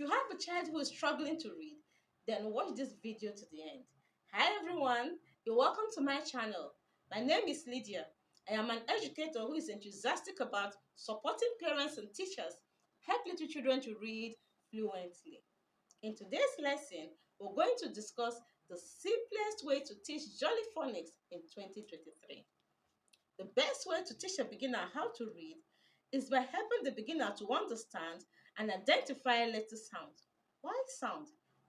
you have a child who is struggling to read, then watch this video to the end. Hi everyone, you're welcome to my channel. My name is Lydia. I am an educator who is enthusiastic about supporting parents and teachers help little children to read fluently. In today's lesson, we're going to discuss the simplest way to teach Jolly Phonics in 2023. The best way to teach a beginner how to read is by helping the beginner to understand and identify letter sounds. Why sound?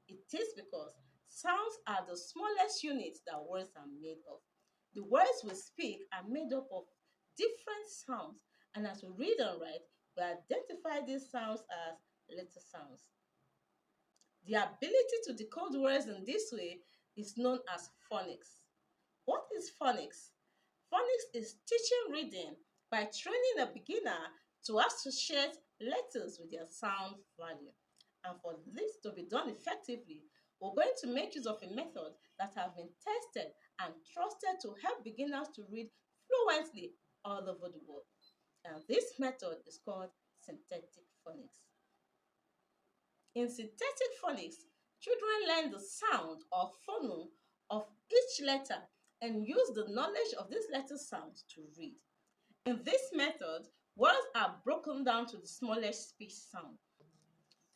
It is because sounds are the smallest units that words are made of. The words we speak are made up of different sounds, and as we read and write, we identify these sounds as letter sounds. The ability to decode words in this way is known as phonics. What is phonics? Phonics is teaching reading by training a beginner to associate letters with their sound value. And for this to be done effectively, we're going to make use of a method that has been tested and trusted to help beginners to read fluently all over the world. And this method is called synthetic phonics. In synthetic phonics, children learn the sound or phoneme of each letter and use the knowledge of this letter sound to read. In this method, words are broken down to the smallest speech sound.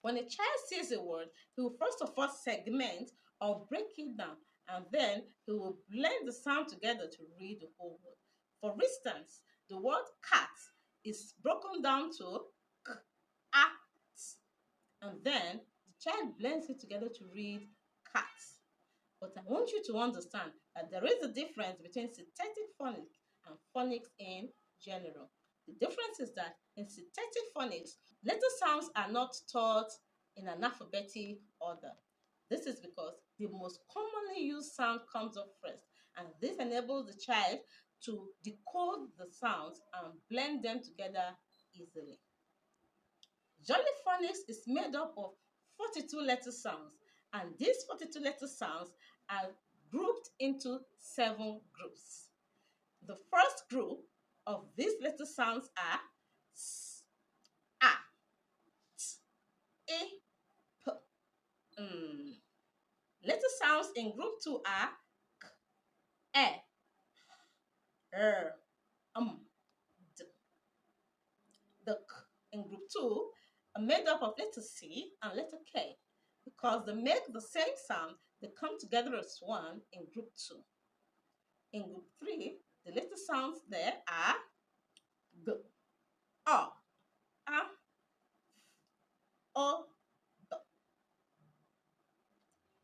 When a child sees a word, he will first of all segment or break it down, and then he will blend the sound together to read the whole word. For instance, the word cat is broken down to k, a, t, and then the child blends it together to read cat. But I want you to understand that there is a difference between synthetic phonics and phonics in general. The difference is that in synthetic phonics, letter sounds are not taught in an alphabetic order. This is because the most commonly used sound comes up first, and this enables the child to decode the sounds and blend them together easily. Jolly Phonics is made up of 42 letter sounds, and these 42 letter sounds are grouped into 7 groups. The first group of these letter sounds are s, a, t, e, p. Letter sounds in group 2 are k, e, r, d. The k in group 2 are made up of letter C and letter K. Because they make the same sound, they come together as one in group 2. In group 3, the letter sounds there are g, o, a, o, b.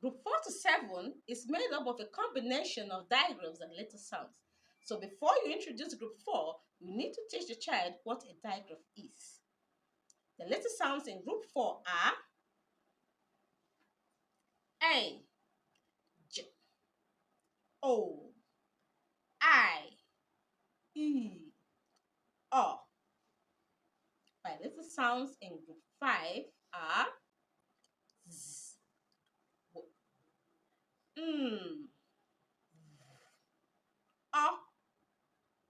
Group 4 to 7 is made up of a combination of digraphs and letter sounds. So before you introduce group 4, you need to teach the child what a digraph is. The letter sounds in group 4 are A, J, O, I, E, O. My letter sounds in group 5 are Z, W, O,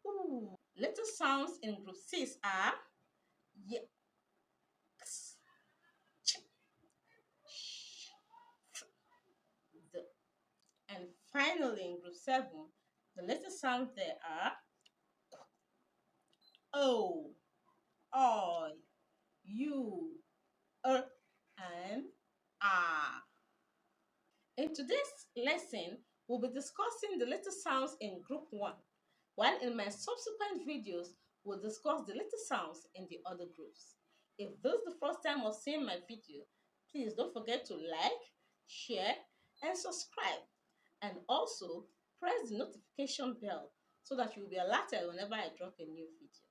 U. Letter sounds in group 6 are Y, X, Ch, Sh, F, D. And finally in group 7, the letter sounds there are O, I, U, and R. In today's lesson, we'll be discussing the letter sounds in group 1, while in my subsequent videos, we'll discuss the letter sounds in the other groups. If this is the first time of seeing my video, please don't forget to like, share, and subscribe. And also, press the notification bell so that you'll be alerted whenever I drop a new video.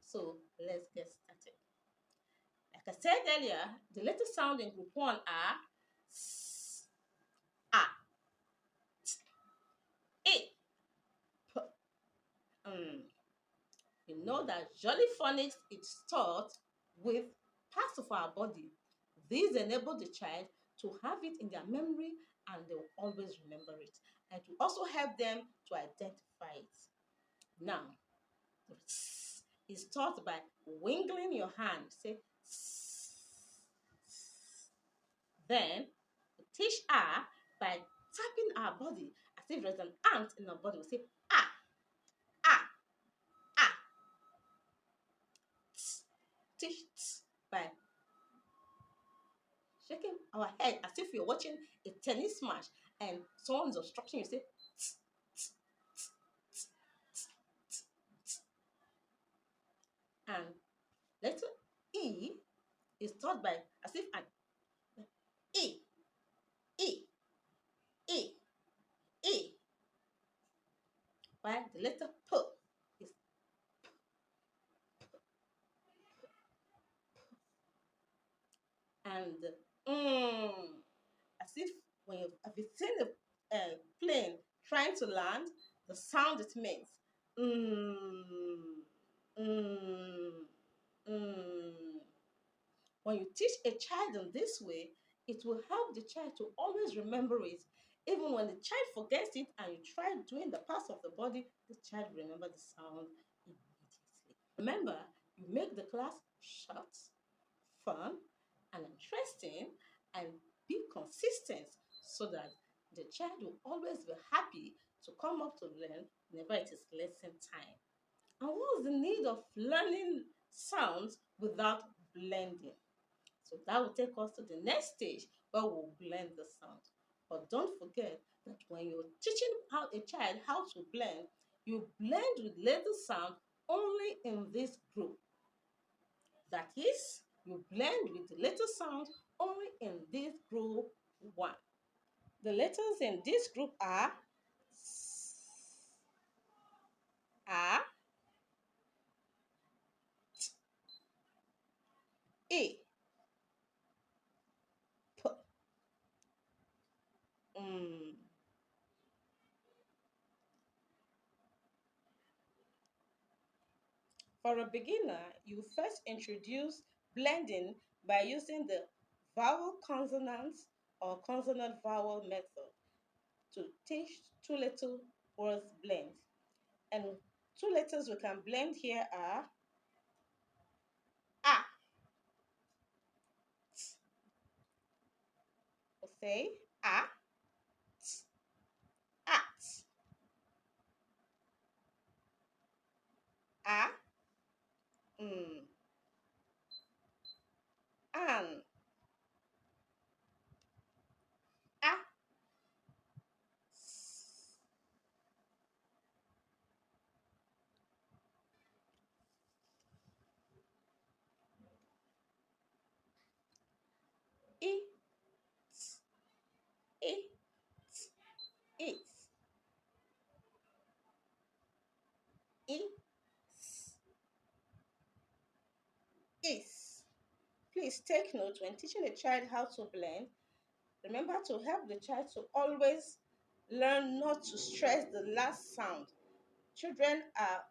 So, let's get started. Like I said earlier, the letter sound in group 1 are S, A, T, E, P. You know that Jolly Phonics is taught with parts of our body. These enable the child to have it in their memory and they will always remember it. And to also help them to identify it. Now, the S is taught by wiggling your hand. Say S, S. Then we teach ah by tapping our body as if there's an ant in our body. We say ah, ah, ah. Tss. Teach tss by shaking our head as if you're watching a tennis match and someone's obstruction. You say tss, tss, tss, tss, tss, tss, tss. And letter E is taught by as if an E, E, E, E. While the letter P is and as if when you have you seen a plane trying to land, the sound it makes. When you teach a child in this way, it will help the child to always remember it. Even when the child forgets it and you try doing the parts of the body, the child will remember the sound immediately. Remember, you make the class short, fun, and interesting, and be consistent so that the child will always be happy to come up to learn whenever it is lesson time. And what's the need of learning sounds without blending? So that will take us to the next stage where we'll blend the sound. But don't forget that when you're teaching a child how to blend, you blend with letter sound only in this group. That is, you blend with the letter sound only in this group 1. The letters in this group are S, A, T, E, P, For a beginner, you first introduce blending by using the vowel consonant or consonant vowel method to teach two little words blend. And two letters we can blend here are A. We'll say A, T, at, A, an, A, S. It, it, it, it, is. Please take note when teaching a child how to blend. Remember to help the child to always learn not to stress the last sound. Children are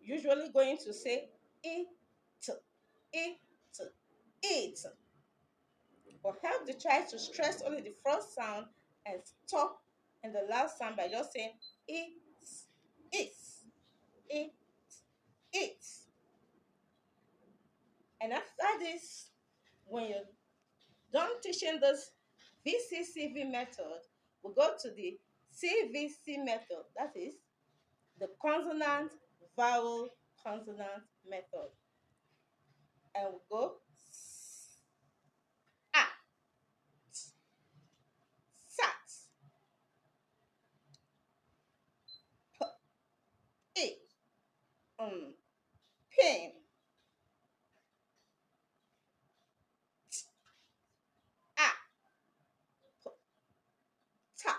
usually going to say it, it, it. But help the child to stress only the first sound and stop in the last sound by just saying it, it, it. And after this, when you're done teaching this VCCV method, we go to the CVC method. That is the consonant vowel consonant method. And we go s, a, t, sat, p, e, pin, t, a, p, ta.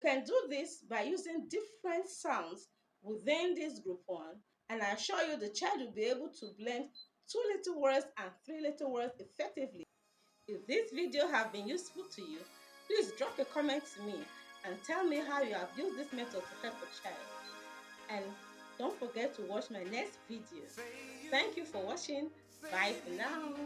You can do this by using different sounds within this group 1, and I assure you the child will be able to blend 2 little words and 3 little words effectively. If this video has been useful to you, please drop a comment to me and tell me how you have used this method to help a child. And don't forget to watch my next video. Thank you for watching. Bye for now.